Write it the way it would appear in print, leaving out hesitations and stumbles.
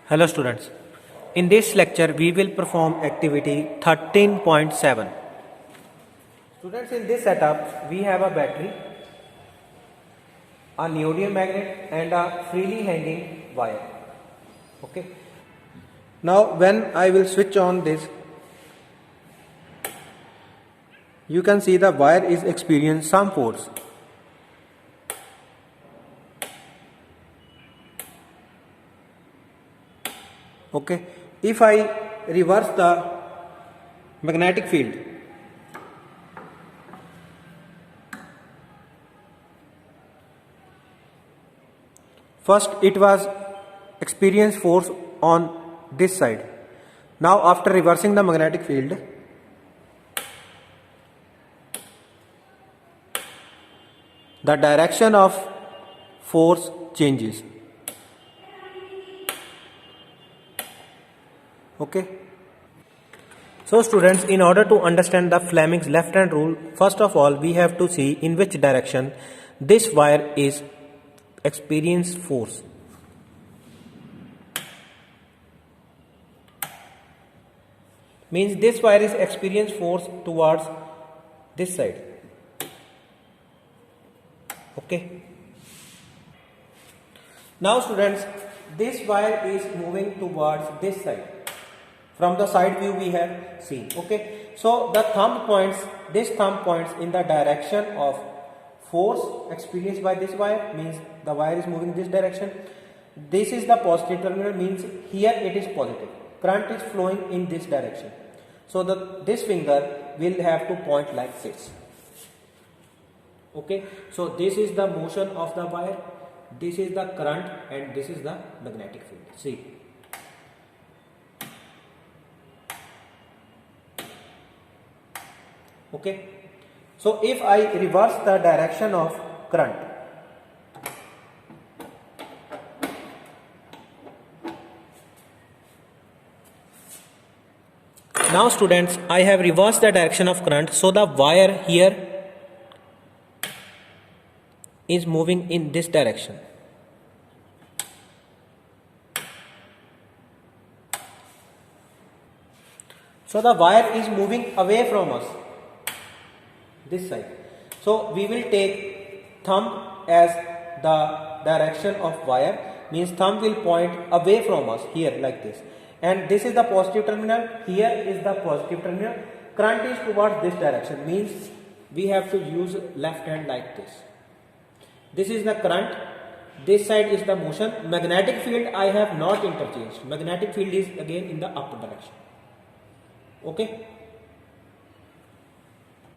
Hello students, in this lecture we will perform activity 13.7. Students, in this setup we have a battery, a neodymium magnet and a freely hanging wire. Okay. Now when I will switch on this, you can see the wire is experiencing some force. Okay, if I reverse the magnetic field, first it was experience force on this side. Now after reversing the magnetic field, the direction of force changes. Okay. So students, in order to understand the Fleming's left hand rule, first of all we have to see in which direction this wire is experience force. Means this wire is experience force towards this side. Okay. Now students, this wire is moving towards this side. From the side view we have seen. Okay. So the thumb points, this thumb points in the direction of force experienced by this wire, means the wire is moving this direction. This is the positive terminal, means here it is positive. Current is flowing in this direction. So this finger will have to point like this. Okay. So this is the motion of the wire, this is the current and this is the magnetic field. See. Okay. So if I reverse the direction of current, now students, I have reversed the direction of current, so the wire here is moving in this direction. So the wire is moving away from us, this side. So we will take thumb as the direction of wire, means thumb will point away from us here like this. And this is the positive terminal, here is the positive terminal. Current is towards this direction, means we have to use left hand like this. This is the current, this side is the motion. Magnetic field I have not interchanged. Magnetic field is again in the upper direction. Okay.